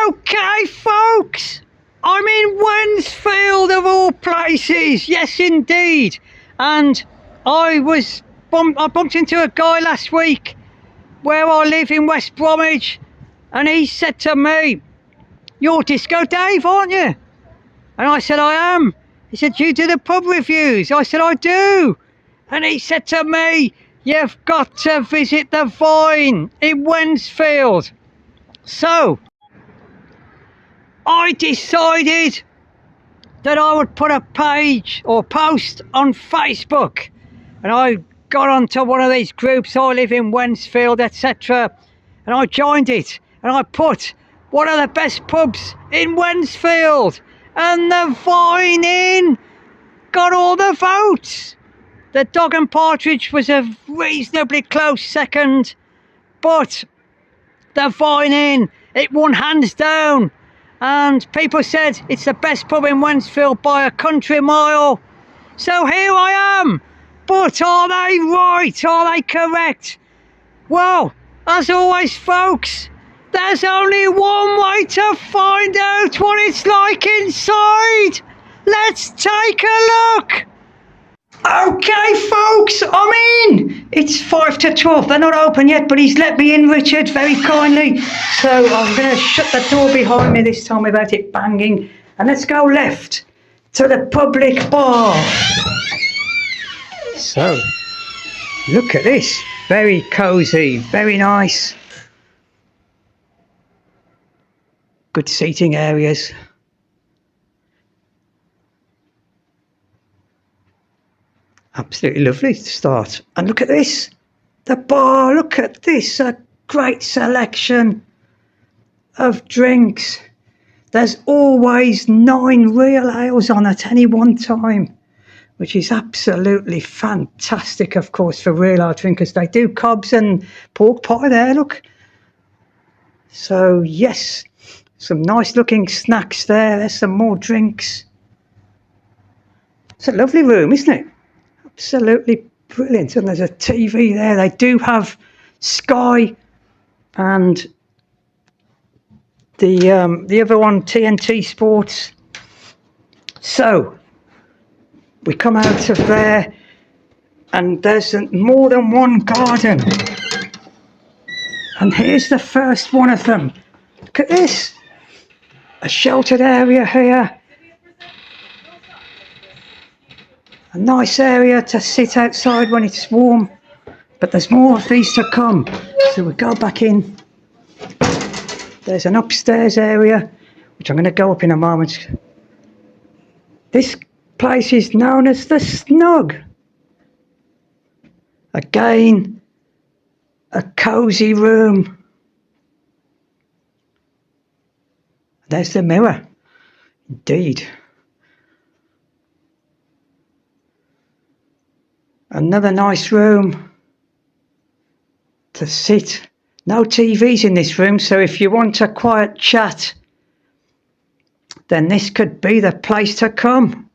Okay, folks, I'm in Wednesfield of all places. Yes, indeed. And I bumped into a guy last week where I live in West Bromwich, and he said to me, "You're Disco Dave, aren't you?" And I said, "I am." He said, "You do the pub reviews?" I said, "I do." And he said to me, "You've got to visit the Vine in Wednesfield." So I decided that I would put a page or post on Facebook, and I got onto one of these groups. I live in Wednesfield, etc., and I joined it, and I put one of the best pubs in Wednesfield, and the Vine Inn got all the votes. The Dog and Partridge was a reasonably close second, but the Vine Inn, it won hands down. And people said it's the best pub in Wednesfield by a country mile. So here I am. But are they right? Are they correct? Well, as always, folks, there's only one way to find out what it's like inside. Let's take a look. Okay, folks, I'm in. It's 5 to 12. They're not open yet, but he's let me in, Richard, very kindly. So I'm going to shut the door behind me this time without it banging. And let's go left to the public bar. So, look at this. Very cosy, very nice. Good seating areas. Absolutely lovely to start. And look at this, the bar, look at this, a great selection of drinks. There's always 9 real ales on at any one time, which is absolutely fantastic, of course, for real ale drinkers. They do cobs and pork pie there, look. So yes, some nice looking snacks there. There's some more drinks. It's a lovely room, isn't it? Absolutely brilliant. And there's a TV there. They do have Sky and the other one, TNT Sports. So we come out of there and there's more than one garden. And here's the first one of them. Look at this. A sheltered area here. A nice area to sit outside when it's warm, but there's more of these to come. So we go back in. There's an upstairs area, which I'm going to go up in a moment. This place is known as the Snug. Again, a cosy room. There's the mirror. Indeed. Another nice room to sit. No TVs in this room, so if you want a quiet chat, then this could be the place to come.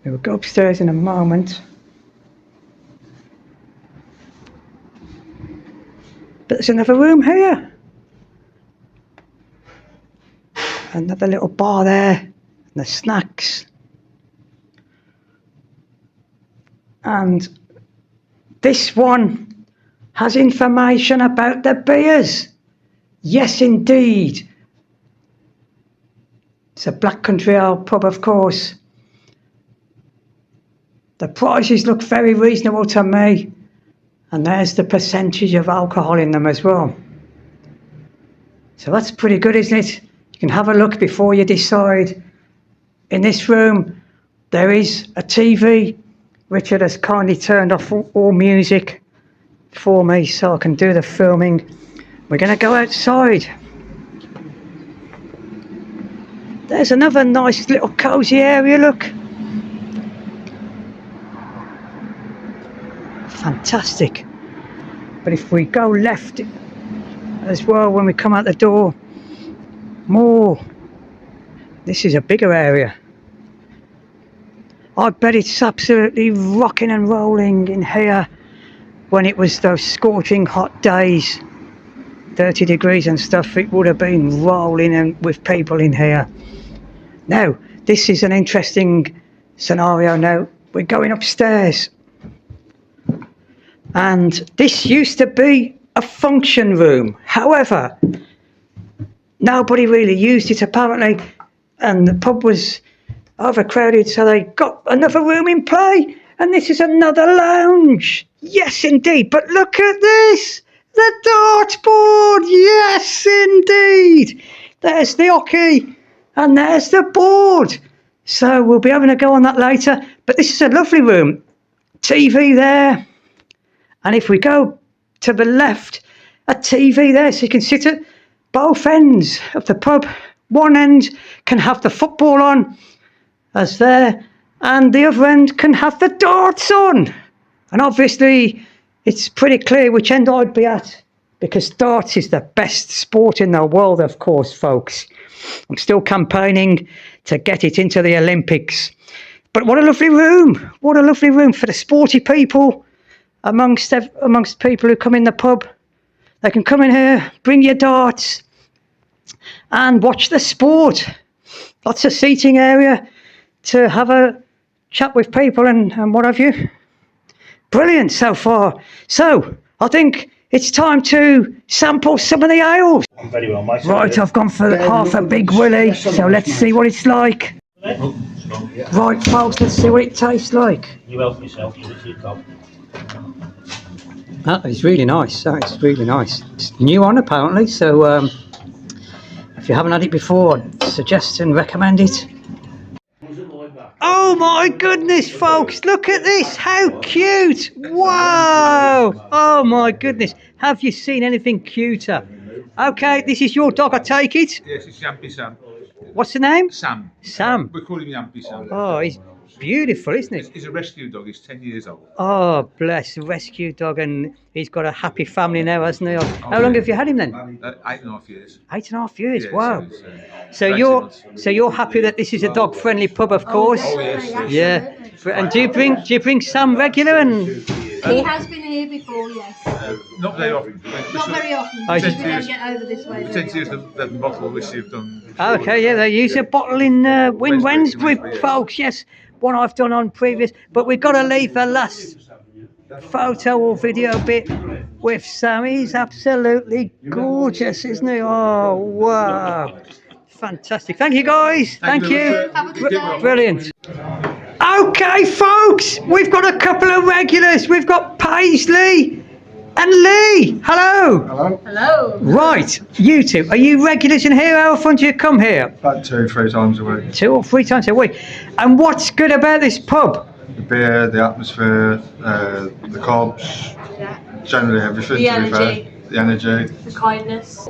We'll go upstairs in a moment. But there's another room here. Another little bar there, and the snacks. And this one has information about the beers. Yes, indeed. It's a Black Country Ale pub, of course. The prices look very reasonable to me. And there's the percentage of alcohol in them as well. So that's pretty good, isn't it? You can have a look before you decide. In this room, there is a TV. Richard has kindly turned off all music for me so I can do the filming. We're going to go outside. There's another nice little cosy area, look. Fantastic. But if we go left as well when we come out the door, more. This is a bigger area. I bet it's absolutely rocking and rolling in here when it was those scorching hot days. 30 degrees and stuff, it would have been rolling and with people in here. Now, this is an interesting scenario now. We're going upstairs. And this used to be a function room. However, nobody really used it apparently. And the pub was overcrowded, so they got another room in play. And this is another lounge. Yes, indeed. But look at this. The dartboard. Yes, indeed. There's the hockey. And there's the board. So we'll be having a go on that later. But this is a lovely room. TV there. And if we go to the left, a TV there, so you can sit at both ends of the pub. One end can have the football on, as there, and the other end can have the darts on. And obviously, it's pretty clear which end I'd be at, because darts is the best sport in the world, of course, folks. I'm still campaigning to get it into the Olympics. But what a lovely room. What a lovely room for the sporty people. Amongst people who come in the pub, they can come in here, bring your darts, and watch the sport. Lots of seating area to have a chat with people and what have you. Brilliant so far. So I think it's time to sample some of the ales. I'm very well, mate. Right, I've gone for half a Big Willie, so let's see what it's like. Right, folks, let's see what it tastes like. You help yourself, you with your cup. That is really nice. That is really nice. It's new on apparently, so if you haven't had it before, I'd suggest and recommend it. Oh my goodness, folks, look at this. How cute. Wow. Oh my goodness. Have you seen anything cuter? Okay, this is your dog, I take it? Yes, it's Yampy Sam. What's the name? Sam. Sam. We call him Yampy Sam. Oh, he's beautiful, isn't he? He's a rescue dog. He's 10 years old. Oh, bless, a rescue dog, and he's got a happy family now, hasn't he? How long have you had him then? 8.5 years. 8.5 years. Yeah, Wow. So you're happy that this is a dog-friendly pub, of course. Oh yes. Yeah. And do you bring Sam regular and? He has been here before, yes. Not very often. Not very often. Oh, We just- don't get over this way. We tend to use the bottle which you've done. Okay, yeah, they use a bottle in Wednesfield, folks. Yes, one I've done on previous. But we've got to leave the last photo or video bit with Sam. He's absolutely gorgeous, isn't he? Oh, wow. Fantastic. Thank you, guys. Thank you. Have a good day. Brilliant. Okay, folks, we've got a couple of regulars. We've got Paisley and Lee. Hello. Hello. Right, you two, are you regulars in here? How often do you come here? About 2-3 times a week. 2 or 3 times a week. And what's good about this pub? The beer, the atmosphere, the cobs, generally everything. The to be fair. energy. The energy. The kindness.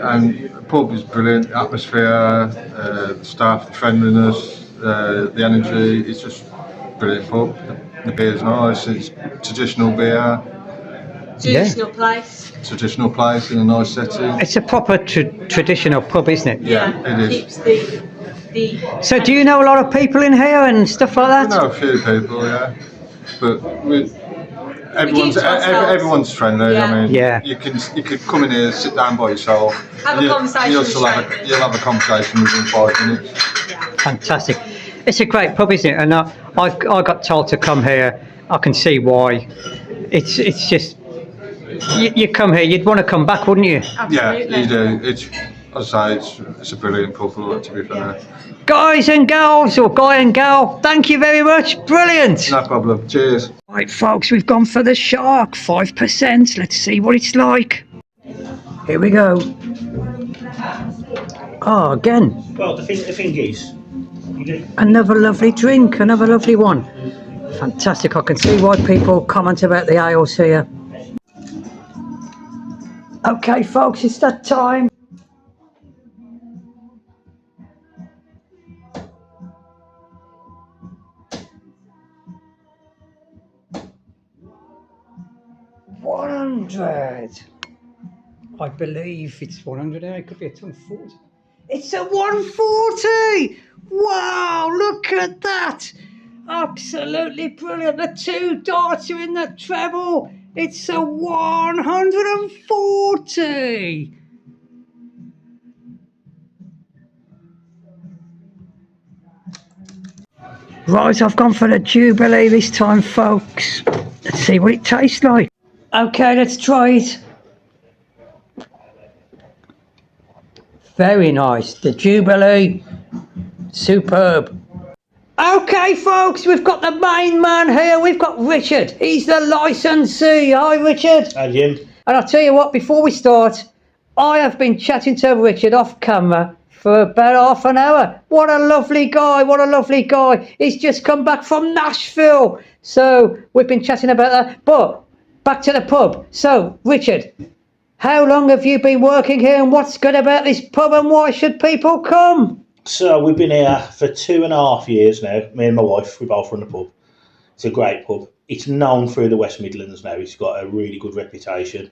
And the pub is brilliant. The atmosphere, the staff, the friendliness, the energy. It's just brilliant pub. The beer's nice. It's traditional beer. Traditional place. Traditional place in a nice setting. It's a proper traditional pub, isn't it? Yeah, it is. Keeps the So do you know a lot of people in here and stuff like I that? know a few people, yeah. But keep to ourselves. everyone's friendly. Yeah. I mean, Yeah. you could come in here, sit down by yourself, Have a and conversation You'll with still have strangers. you'll have a conversation within 5 minutes. Fantastic. It's a great pub, isn't it? And I got told to come here. I can see why. It's just, you come here, you'd want to come back, wouldn't you? Absolutely. Yeah, you do. As I say, it's a brilliant pub, to be fair. Guys and gals, or guy and gal, thank you very much. Brilliant. No problem. Cheers. Right, folks, we've gone for the Shark, 5%. Let's see what it's like. Here we go. Oh, again, Well, the thing is, you do. another lovely drink, another lovely one. Fantastic. I can see why people comment about the ales here. Okay, folks, it's that time. $100. I believe it's 100. It could be a 140. It's a 140. Wow! Look at that. Absolutely brilliant. The 2 darts are in the treble, It's a 140. Right, I've gone for the Jubilee this time, folks. Let's see what it tastes like. Okay, let's try it. Very nice. The Jubilee. Superb. Okay, folks, we've got the main man here. We've got Richard. He's the licensee. Hi, Richard. Hi, Jim. And I'll tell you what, before we start, I have been chatting to Richard off camera for about half an hour. What a lovely guy. What a lovely guy. He's just come back from Nashville. So we've been chatting about that. But back to the pub. So, Richard, how long have you been working here and what's good about this pub and why should people come? So we've been here for 2.5 years now. Me and my wife, we both run the pub. It's a great pub. It's known through the West Midlands now. It's got a really good reputation.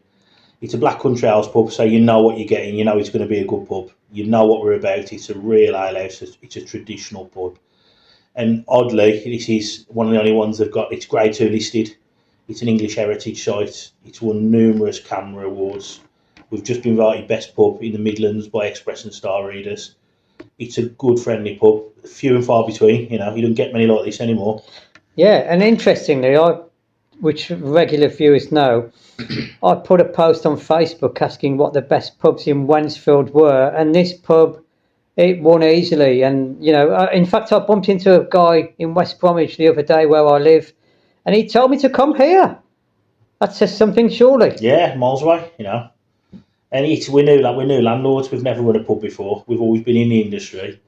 It's a Black Country House pub, so you know what you're getting. You know it's going to be a good pub. You know what we're about. It's a real alehouse. It's a traditional pub. And oddly, this is one of the only ones they've got. It's Grade 2 listed. It's an English heritage site. It's won numerous CAMRA awards. We've just been voted best pub in the Midlands by Express and Star readers. It's a good, friendly pub. Few and far between. You don't get many like this anymore. Yeah, and interestingly, which regular viewers know, I put a post on Facebook asking what the best pubs in Wednesfield were, and this pub, it won easily. And, in fact, I bumped into a guy in West Bromwich the other day where I live, and he told me to come here. That says something, surely. Yeah, miles away, And we're new landlords. We've never run a pub before. We've always been in the industry.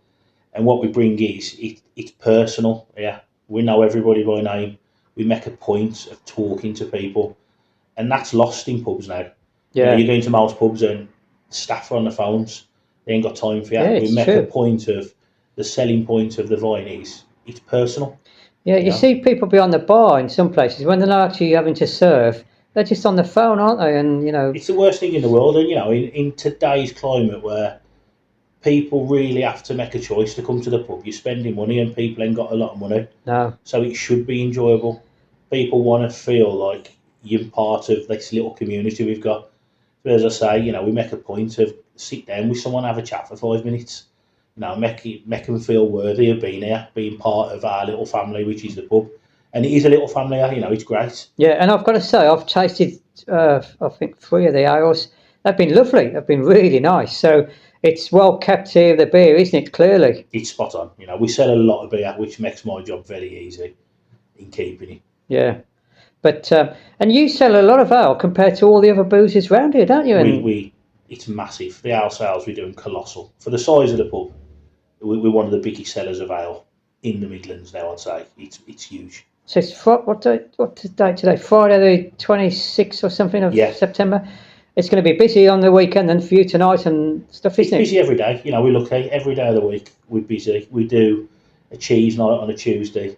And what we bring is, it's personal, yeah. We know everybody by name. We make a point of talking to people. And that's lost in pubs now. Yeah. You go into most pubs and staff are on the phones. They ain't got time for you. Yeah, we make a point of, the selling point of the vine is, it's personal. Yeah, you see people behind the bar in some places, when they're not actually having to serve, they're just on the phone, aren't they? And, It's the worst thing in the world. And, in today's climate where people really have to make a choice to come to the pub, you're spending money and people ain't got a lot of money. No. So it should be enjoyable. People want to feel like you're part of this little community we've got. So as I say, we make a point of sit down with someone, have a chat for 5 minutes. Make them feel worthy of being here, being part of our little family, which is the pub. And it is a little family here, it's great. Yeah, and I've got to say, I've tasted, I think, 3 of the ales. They've been lovely. They've been really nice. So it's well kept here, the beer, isn't it, clearly? It's spot on. We sell a lot of beer, which makes my job very easy in keeping it. Yeah. But, and you sell a lot of ale compared to all the other boozers around here, don't you? And It's massive. The ale sales we're doing colossal. For the size of the pub, we're one of the biggest sellers of ale in the Midlands now, I'd say. It's huge. So it's what's the date today? Friday the 26th or something of September. It's going to be busy on the weekend and for you tonight and stuff, isn't it? It's busy every day. We're lucky. Every day of the week we're busy. We do a cheese night on a Tuesday.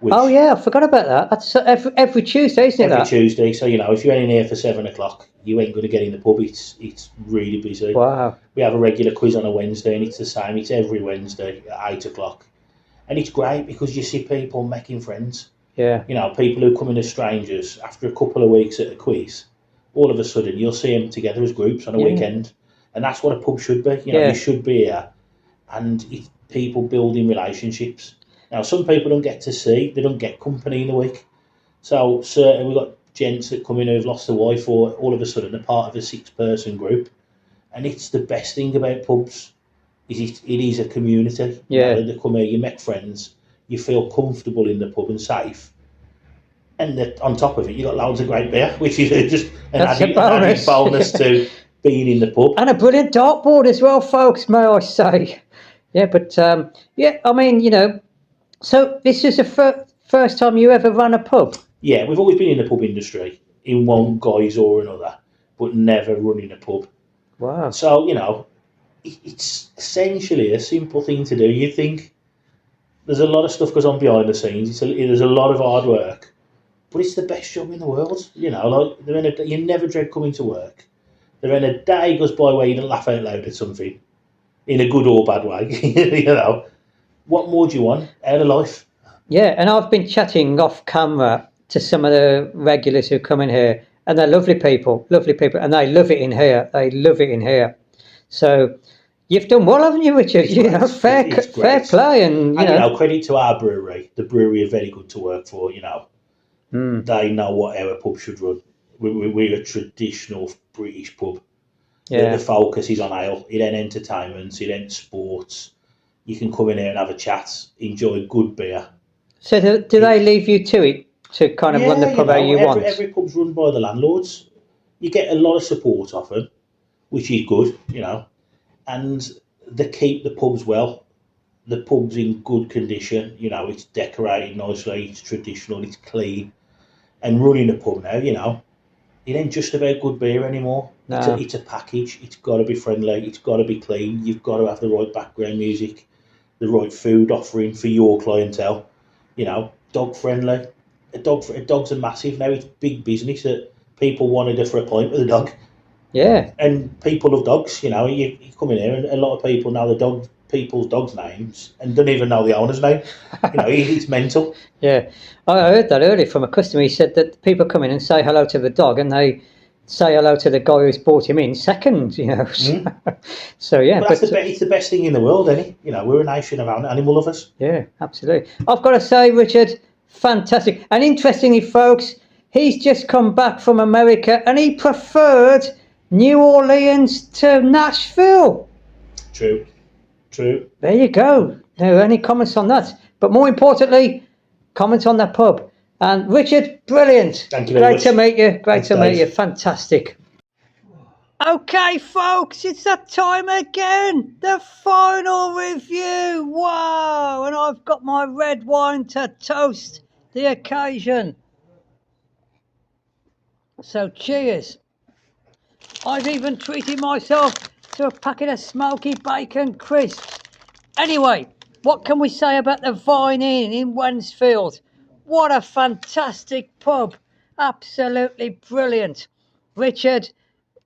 Oh yeah, I forgot about that. That's every Tuesday, isn't it? Every Tuesday. So if you're in here for 7 o'clock, you ain't going to get in the pub. It's really busy. Wow. We have a regular quiz on a Wednesday, and it's the same. It's every Wednesday at 8 o'clock, and it's great because you see people making friends. Yeah. People who come in as strangers after a couple of weeks at a quiz. All of a sudden, you'll see them together as groups on a weekend, and that's what a pub should be. You should be here, and it's people building relationships. Now, some people don't get to see; they don't get company in the week. So, certainly, we've got gents that come in who've lost their wife, or all of a sudden, they're part of a 6-person group, and it's the best thing about pubs. It is a community. Yeah. They come here, you make friends, you feel comfortable in the pub and safe. And on top of it, you got loads of great beer, which is just an added bonus to being in the pub. And a brilliant dartboard as well, folks, may I say. Yeah, but, so this is the first time you ever run a pub? Yeah, we've always been in the pub industry, in one guise or another, but never running a pub. Wow. So, it's essentially a simple thing to do. You think there's a lot of stuff goes on behind the scenes. There's a lot of hard work, but it's the best job in the world. You never dread coming to work. There ain't a day goes by where you don't laugh out loud at something, in a good or bad way. What more do you want out of life? Yeah, and I've been chatting off camera to some of the regulars who come in here, and they're lovely people, and they love it in here. They love it in here. So you've done well, haven't you, Richard? It's You great. know, fair It's great. play, and And, credit to our brewery. The brewery are very good to work for, They know what our pub should run. We're a traditional British pub. yeah. The focus is on ale. It ain't entertainment. It ain't sports. You can come in here and have a chat, enjoy good beer. So do they leave you to it to kind of run the pub how you want? Every pub's run by the landlords. You get a lot of support off them, which is good, and they keep the pubs well. The pub's in good condition, it's decorated nicely, it's traditional, it's clean. And running a pub now, it ain't just about good beer anymore. No. It's a package. It's got to be friendly. It's got to be clean. You've got to have the right background music, the right food offering for your clientele. Dog friendly. Dogs are massive now. It's big business that people want to go for a pint with a dog. Yeah. And people love dogs. You come in here and a lot of people know people's dogs' names and don't even know the owner's name. It's mental. Yeah, I heard that earlier from a customer. He said that people come in and say hello to the dog, and they say hello to the guy who's brought him in second. So yeah, but it's the best thing in the world, isn't it? We're a nation of animal lovers. Yeah, absolutely. I've got to say, Richard, fantastic. And interestingly, folks, he's just come back from America, and he preferred New Orleans to Nashville. True. There you go. Now, any comments on that? But more importantly, comments on the pub. And Richard, brilliant. Thank you very much. Great to meet you. Thanks, Dave. Fantastic. Okay, folks, it's that time again. The final review. Wow. And I've got my red wine to toast the occasion. So cheers. I've even treated myself to a packet of smoky bacon crisps. Anyway, what can we say about the Vine Inn in Wednesfield? What a fantastic pub. Absolutely brilliant. Richard,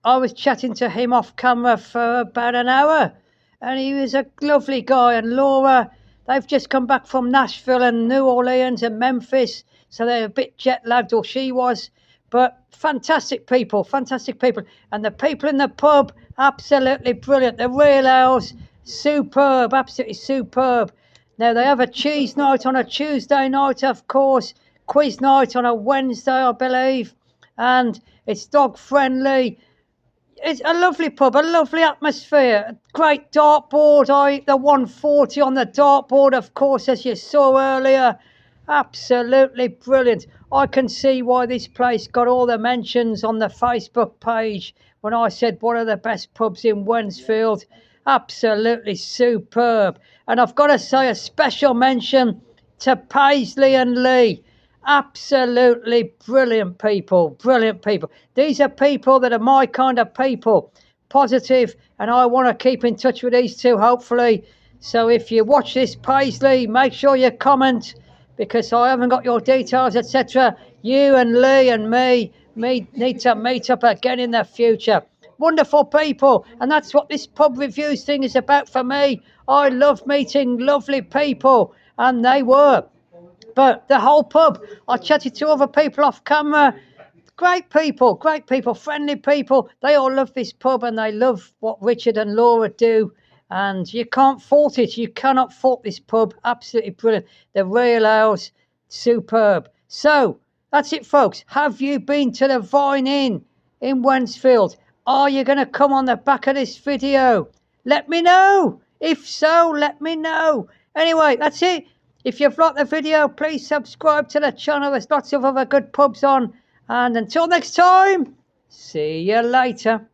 I was chatting to him off camera for about an hour, and he was a lovely guy. And Laura, they've just come back from Nashville and New Orleans and Memphis, so they're a bit jet lagged, or she was. But fantastic people. And the people in the pub, absolutely brilliant. The real ales, superb, absolutely superb. Now, they have a cheese night on a Tuesday night, of course, quiz night on a Wednesday, I believe, and it's dog friendly. It's a lovely pub, a lovely atmosphere, a great dartboard. The 140 on the dartboard, of course, as you saw earlier. Absolutely brilliant. I can see why this place got all the mentions on the Facebook page when I said one of the best pubs in Wednesfield. Absolutely superb. And I've got to say a special mention to Paisley and Lee. Absolutely brilliant people. These are people that are my kind of people. Positive, and I want to keep in touch with these two, hopefully. So if you watch this, Paisley, make sure you comment, because I haven't got your details, etc. You and Lee and me need to meet up again in the future. Wonderful people, and that's what this pub reviews thing is about for me. I love meeting lovely people, and they were. But the whole pub, I chatted to other people off camera. Great people, friendly people. They all love this pub, and they love what Richard and Laura do. And you can't fault it. You cannot fault this pub. Absolutely brilliant. The real ales, superb. So, that's it, folks. Have you been to the Vine Inn in Wednesfield? Are you going to come on the back of this video? Let me know. If so, let me know. Anyway, that's it. If you've liked the video, please subscribe to the channel. There's lots of other good pubs on. And until next time, see you later.